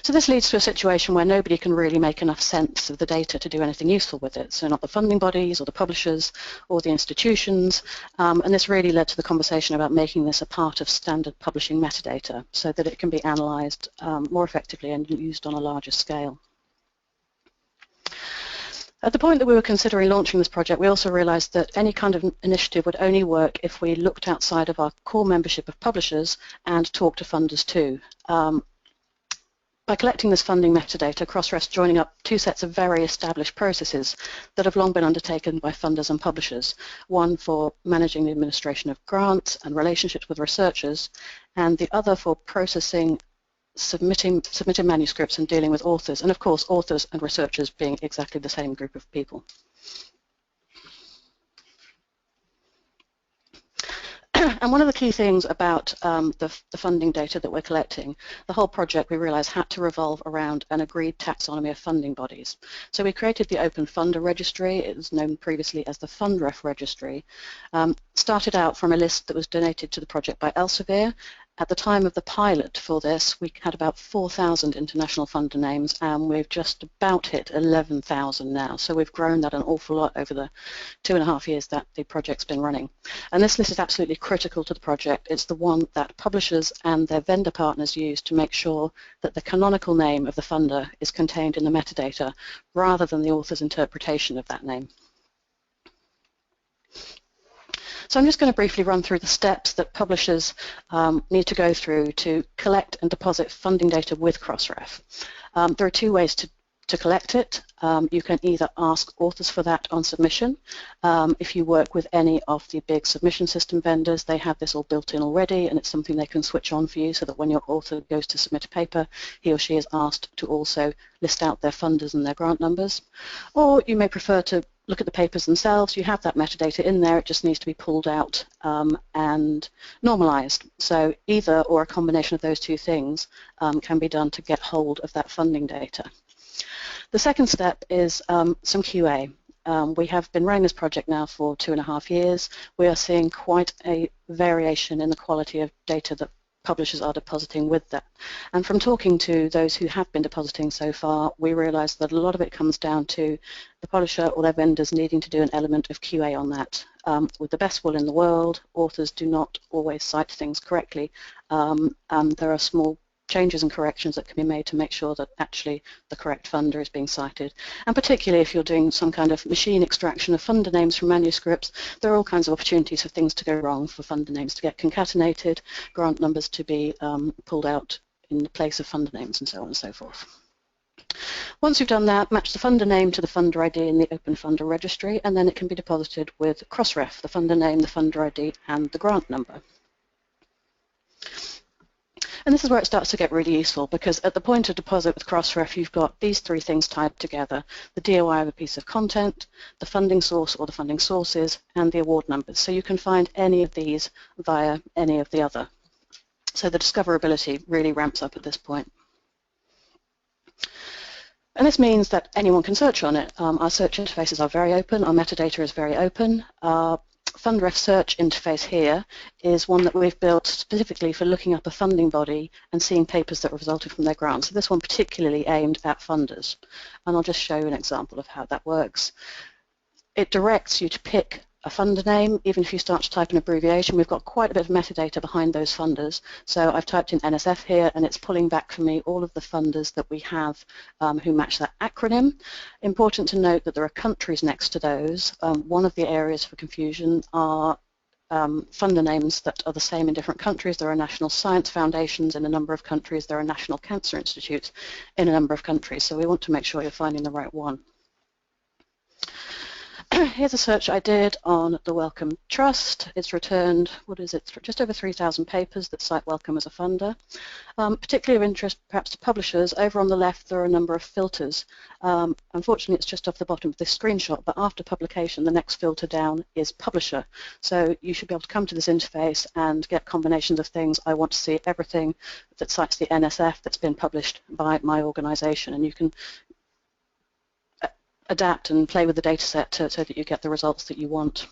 So this leads to a situation where nobody can really make enough sense of the data to do anything useful with it. So not the funding bodies or the publishers or the institutions. And this really led to the conversation about making this a part of standard publishing metadata so that it can be analysed more effectively and used on a larger scale. At the point that we were considering launching this project, we also realised that any kind of initiative would only work if we looked outside of our core membership of publishers and talked to funders too. By collecting this funding metadata, Crossref's joining up two sets of very established processes that have long been undertaken by funders and publishers, one for managing the administration of grants and relationships with researchers, and the other for processing submitted manuscripts and dealing with authors, and of course authors and researchers being exactly the same group of people. And one of the key things about the funding data that we're collecting, the whole project we realised had to revolve around an agreed taxonomy of funding bodies. So we created the Open Funder Registry. It was known previously as the FundRef Registry. Started out from a list that was donated to the project by Elsevier. At the time of the pilot for this, we had about 4,000 international funder names, and we've just about hit 11,000 now. So we've grown that an awful lot over the 2.5 years that the project's been running. And this list is absolutely critical to the project. It's the one that publishers and their vendor partners use to make sure that the canonical name of the funder is contained in the metadata rather than the author's interpretation of that name. So I'm just going to briefly run through the steps that publishers need to go through to collect and deposit funding data with Crossref. There are two ways to collect it. You can either ask authors for that on submission. If you work with any of the big submission system vendors, they have this all built in already, and it's something they can switch on for you so that when your author goes to submit a paper, he or she is asked to also list out their funders and their grant numbers. Or you may prefer to look at the papers themselves. You have that metadata in there, it just needs to be pulled out and normalized. So either or a combination of those two things can be done to get hold of that funding data. The second step is some QA. We have been running this project now for 2.5 years. We are seeing quite a variation in the quality of data that publishers are depositing with that. And from talking to those who have been depositing so far, we realise that a lot of it comes down to the publisher or their vendors needing to do an element of QA on that. With the best will in the world, authors do not always cite things correctly, and there are small changes and corrections that can be made to make sure that actually the correct funder is being cited. And particularly if you're doing some kind of machine extraction of funder names from manuscripts, there are all kinds of opportunities for things to go wrong, for funder names to get concatenated, grant numbers to be pulled out in the place of funder names, and so on and so forth. Once you've done that, match the funder name to the funder ID in the Open Funder Registry, and then it can be deposited with Crossref, the funder name, the funder ID, and the grant number. And this is where it starts to get really useful, because at the point of deposit with Crossref, you've got these three things tied together: the DOI of a piece of content, the funding source or the funding sources, and the award numbers. So you can find any of these via any of the other. So the discoverability really ramps up at this point. And this means that anyone can search on it. Our search interfaces are very open, our metadata is very open. FundRef search interface here is one that we've built specifically for looking up a funding body and seeing papers that resulted from their grants. So this one particularly aimed at funders. And I'll just show you an example of how that works. It directs you to pick a funder name. Even if you start to type an abbreviation, we've got quite a bit of metadata behind those funders. So I've typed in NSF here, and it's pulling back for me all of the funders that we have who match that acronym. Important to note that there are countries next to those. One of the areas for confusion are funder names that are the same in different countries. There are national science foundations in a number of countries. There are national cancer institutes in a number of countries. So we want to make sure you're finding the right one. Here's a search I did on the Wellcome Trust. It's returned, what is it, just over 3,000 papers that cite Wellcome as a funder. Particularly of interest perhaps to publishers, over on the left there are a number of filters. Unfortunately it's just off the bottom of this screenshot, but after publication the next filter down is publisher. So you should be able to come to this interface and get combinations of things. I want to see everything that cites the NSF that's been published by my organisation, and you can adapt and play with the data set so that you get the results that you want.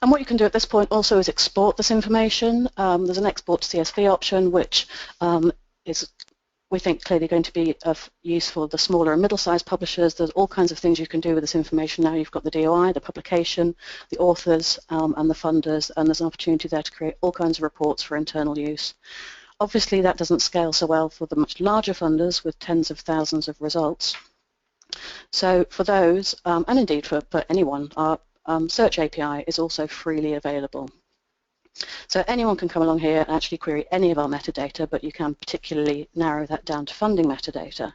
And what you can do at this point also is export this information. There's an export to CSV option, which is, we think, clearly going to be of use for the smaller and middle-sized publishers. There's all kinds of things you can do with this information now. You've got the DOI, the publication, the authors, and the funders, and there's an opportunity there to create all kinds of reports for internal use. Obviously, that doesn't scale so well for the much larger funders with tens of thousands of results. So for those, and indeed for anyone, our search API is also freely available. So anyone can come along here and actually query any of our metadata, but you can particularly narrow that down to funding metadata.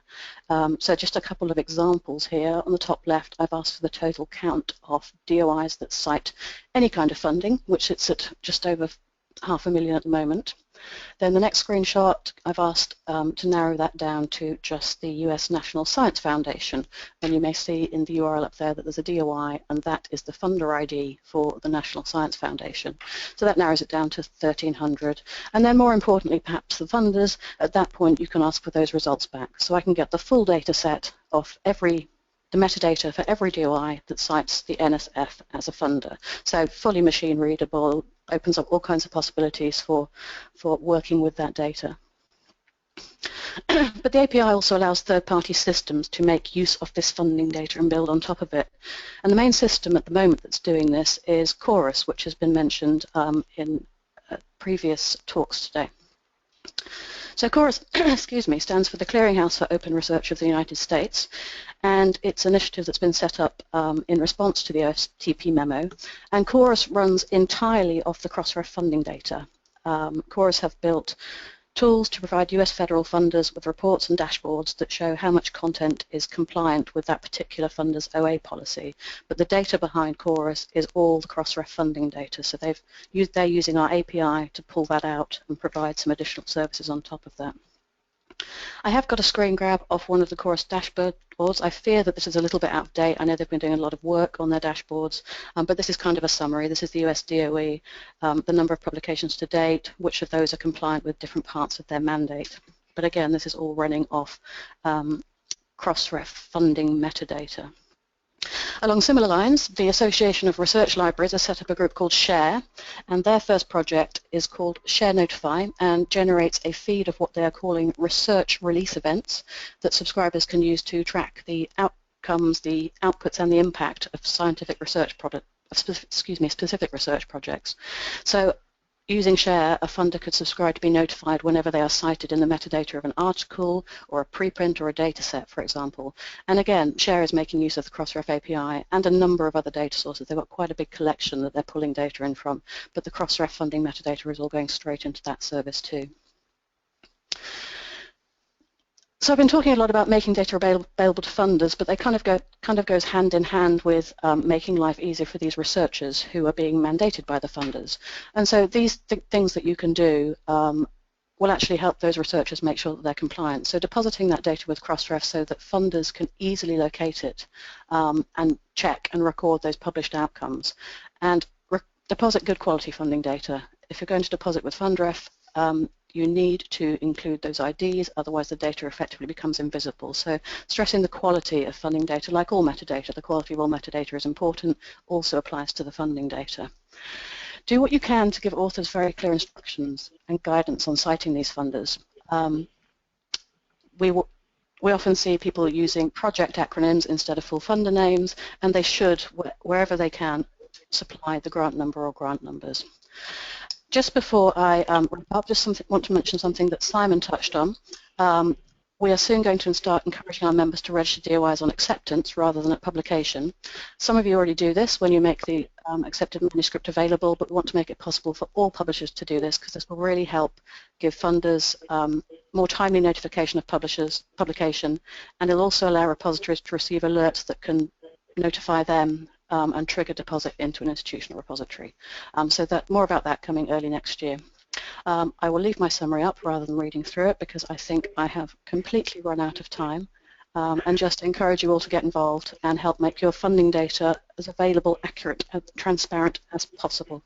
So just a couple of examples here. On the top left, I've asked for the total count of DOIs that cite any kind of funding, which sits at just over 500,000 at the moment. Then the next screenshot, I've asked to narrow that down to just the US National Science Foundation. And you may see in the URL up there that there's a DOI, and that is the funder ID for the National Science Foundation. So that narrows it down to 1,300. And then more importantly, perhaps the funders, at that point you can ask for those results back. So I can get the full data set of the metadata for every DOI that cites the NSF as a funder. So fully machine readable, opens up all kinds of possibilities for working with that data. But the API also allows third-party systems to make use of this funding data and build on top of it. And the main system at the moment that's doing this is Chorus, which has been mentioned in previous talks today. So Chorus, excuse me, stands for the Clearinghouse for Open Research of the United States, and it's an initiative that's been set up in response to the OSTP memo. And Chorus runs entirely off the Crossref funding data. Chorus have built tools to provide US federal funders with reports and dashboards that show how much content is compliant with that particular funder's OA policy. But the data behind Chorus is all the Crossref funding data, so they're using our API to pull that out and provide some additional services on top of that. I have got a screen grab of one of the Chorus dashboards. I fear that this is a little bit out of date. I know they've been doing a lot of work on their dashboards, but this is kind of a summary. This is the US DOE, the number of publications to date, which of those are compliant with different parts of their mandate. But again, this is all running off Crossref funding metadata. Along similar lines, the Association of Research Libraries has set up a group called SHARE, and their first project is called SHARE Notify and generates a feed of what they are calling research release events that subscribers can use to track the outcomes, the outputs, and the impact of scientific research specific research projects. So using SHARE, a funder could subscribe to be notified whenever they are cited in the metadata of an article or a preprint or a data set, for example. And again, SHARE is making use of the Crossref API and a number of other data sources. They've got quite a big collection that they're pulling data in from, but the Crossref funding metadata is all going straight into that service too. So I've been talking a lot about making data available to funders, but they kind of goes hand in hand with making life easier for these researchers who are being mandated by the funders. And so these things that you can do will actually help those researchers make sure that they're compliant. So depositing that data with Crossref so that funders can easily locate it and check and record those published outcomes. And deposit good quality funding data. If you're going to deposit with FundRef, you need to include those IDs, otherwise the data effectively becomes invisible. So stressing the quality of funding data, like all metadata, the quality of all metadata is important, also applies to the funding data. Do what you can to give authors very clear instructions and guidance on citing these funders. We often see people using project acronyms instead of full funder names, and they should, wherever they can, supply the grant number or grant numbers. Just before I wrap up, want to mention something that Simon touched on. We are soon going to start encouraging our members to register DOIs on acceptance rather than at publication. Some of you already do this when you make the accepted manuscript available, but we want to make it possible for all publishers to do this because this will really help give funders more timely notification of publication, and it'll also allow repositories to receive alerts that can notify them and trigger deposit into an institutional repository. So that more about that coming early next year. I will leave my summary up rather than reading through it because I think I have completely run out of time, and just encourage you all to get involved and help make your funding data as available, accurate, and transparent as possible.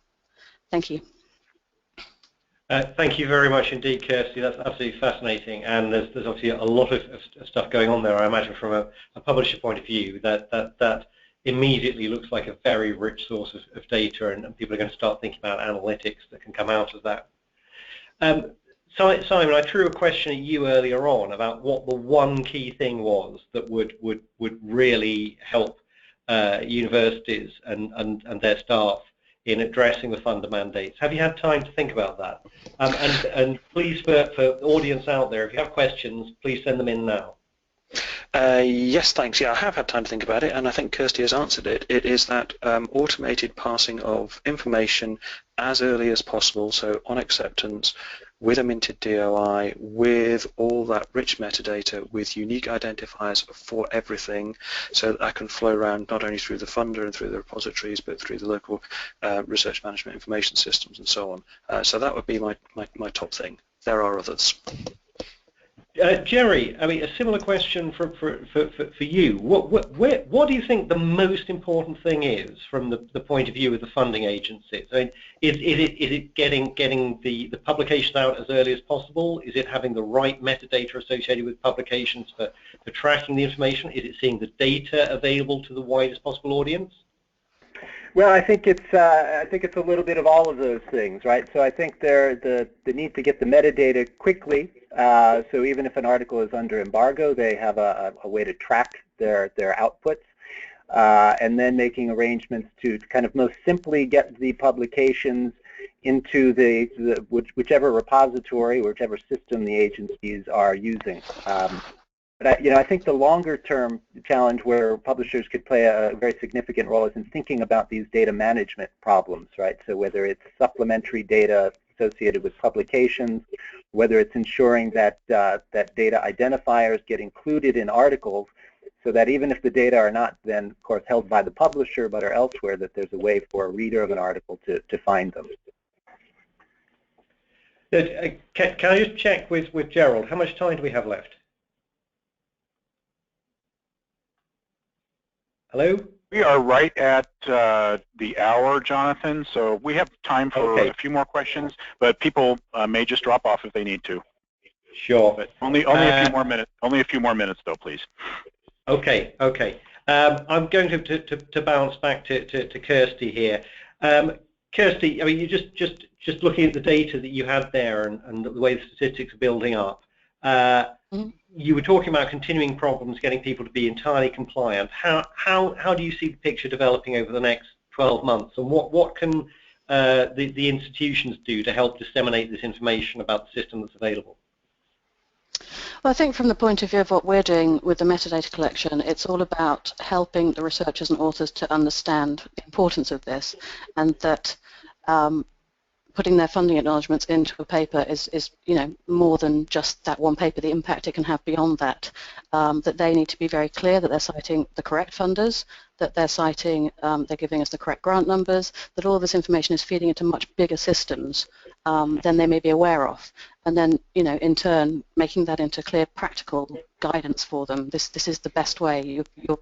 Thank you. Thank you very much indeed, Kirsty. That's absolutely fascinating, and there's obviously a lot of stuff going on there. I imagine from a publisher point of view that immediately looks like a very rich source of data, and people are going to start thinking about analytics that can come out of that. Simon, I threw a question at you earlier on about what the one key thing was that would really help universities and their staff in addressing the funder mandates. Have you had time to think about that? And please, for audience out there, if you have questions, please send them in now. Yes, thanks. Yeah, I have had time to think about it, and I think Kirsty has answered it. It is that automated passing of information as early as possible, so on acceptance, with a minted DOI, with all that rich metadata, with unique identifiers for everything, so that can flow around not only through the funder and through the repositories, but through the local research management information systems and so on. So that would be my top thing. There are others. Jerry, I mean, a similar question for you. What do you think the most important thing is from the point of view of the funding agencies? I mean, is it getting the publications out as early as possible? Is it having the right metadata associated with publications for tracking the information? Is it seeing the data available to the widest possible audience? Well, I think it's a little bit of all of those things, right? So I think the need to get the metadata quickly. So even if an article is under embargo, they have a way to track their outputs, and then making arrangements to kind of most simply get the publications into whichever repository or whichever system the agencies are using. But I think the longer-term challenge where publishers could play a very significant role is in thinking about these data management problems, right? So whether it's supplementary data associated with publications, whether it's ensuring that that data identifiers get included in articles, so that even if the data are not then, of course, held by the publisher but are elsewhere, that there's a way for a reader of an article to find them. Can I just check with Gerald? How much time do we have left? Hello? We are right at the hour, Jonathan, so we have time for a few more questions, but people may just drop off if they need to. Sure. But only a few more minutes. Only a few more minutes, though, please. Okay. I'm going to bounce back to Kirsty here. Kirsty, I mean, you just looking at the data that you had there and the way the statistics are building up. You were talking about continuing problems getting people to be entirely compliant. How do you see the picture developing over the next 12 months, and what can the institutions do to help disseminate this information about the system that's available? Well, I think from the point of view of what we're doing with the metadata collection, it's all about helping the researchers and authors to understand the importance of this, and that putting their funding acknowledgements into a paper is more than just that one paper, the impact it can have beyond that, that they need to be very clear that they're citing the correct funders, that they're citing, they're giving us the correct grant numbers, that all of this information is feeding into much bigger systems than they may be aware of. And then, in turn, making that into clear practical guidance for them. This is the best way. You're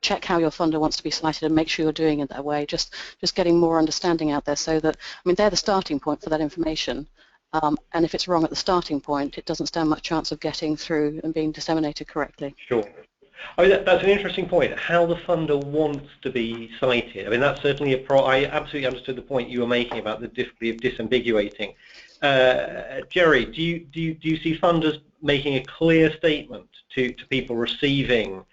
check how your funder wants to be cited and make sure you're doing it that way. Just getting more understanding out there so that, I mean, they're the starting point for that information. and if it's wrong at the starting point, it doesn't stand much chance of getting through and being disseminated correctly. Sure. I mean, that's an interesting point, how the funder wants to be cited. I mean, that's certainly I absolutely understood the point you were making about the difficulty of disambiguating. Jerry, do you see funders making a clear statement to people receiving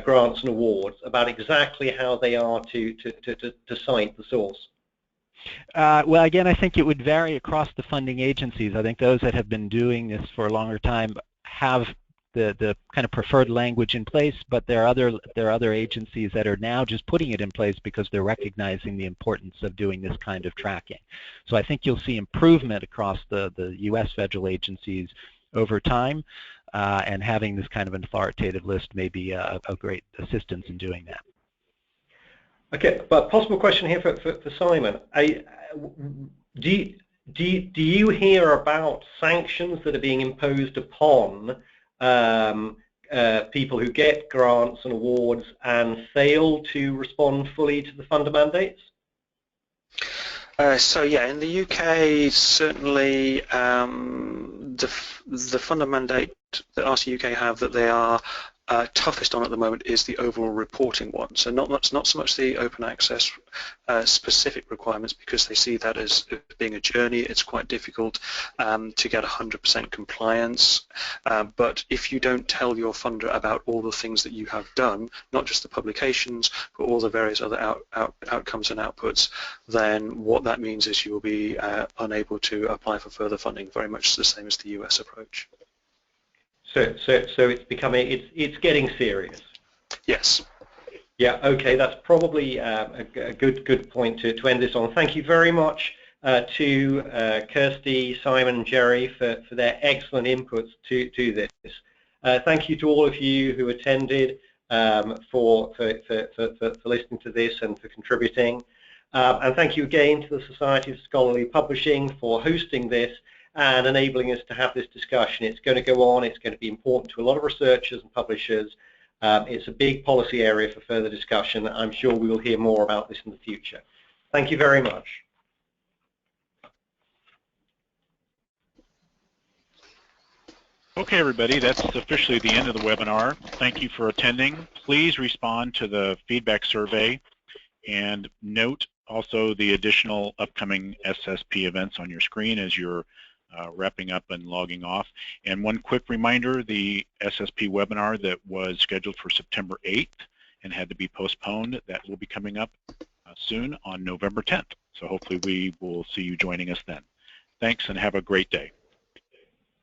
grants and awards about exactly how they are to cite the source? Well, again, I think it would vary across the funding agencies. I think those that have been doing this for a longer time have the kind of preferred language in place, but there are other agencies that are now just putting it in place because they're recognizing the importance of doing this kind of tracking. So I think you'll see improvement across the U.S. federal agencies over time, and having this kind of an authoritative list may be a great assistance in doing that. Okay, but possible question here for Simon. Do you hear about sanctions that are being imposed upon people who get grants and awards and fail to respond fully to the funder mandates? So yeah, in the UK, certainly the funder mandate that RC UK have that they are toughest on at the moment is the overall reporting one. So not so much the open access specific requirements, because they see that as being a journey. It's quite difficult to get 100% compliance. But if you don't tell your funder about all the things that you have done, not just the publications, but all the various other outcomes and outputs, then what that means is you will be unable to apply for further funding, very much the same as the US approach. So it's getting serious. Yes. Yeah. Okay. That's probably a good point to end this on. Thank you very much to Kirsty, Simon, and Jerry for their excellent inputs to this. Thank you to all of you who attended for listening to this and for contributing. And thank you again to the Society of Scholarly Publishing for hosting this and enabling us to have this discussion. It's going to go on. It's going to be important to a lot of researchers and publishers. It's a big policy area for further discussion. I'm sure we will hear more about this in the future. Thank you very much. Okay, everybody, that's officially the end of the webinar. Thank you for attending. Please respond to the feedback survey and note also the additional upcoming SSP events on your screen as you're wrapping up and logging off. And one quick reminder, the SSP webinar that was scheduled for September 8th and had to be postponed, that will be coming up soon on November 10th. So hopefully we will see you joining us then. Thanks and have a great day.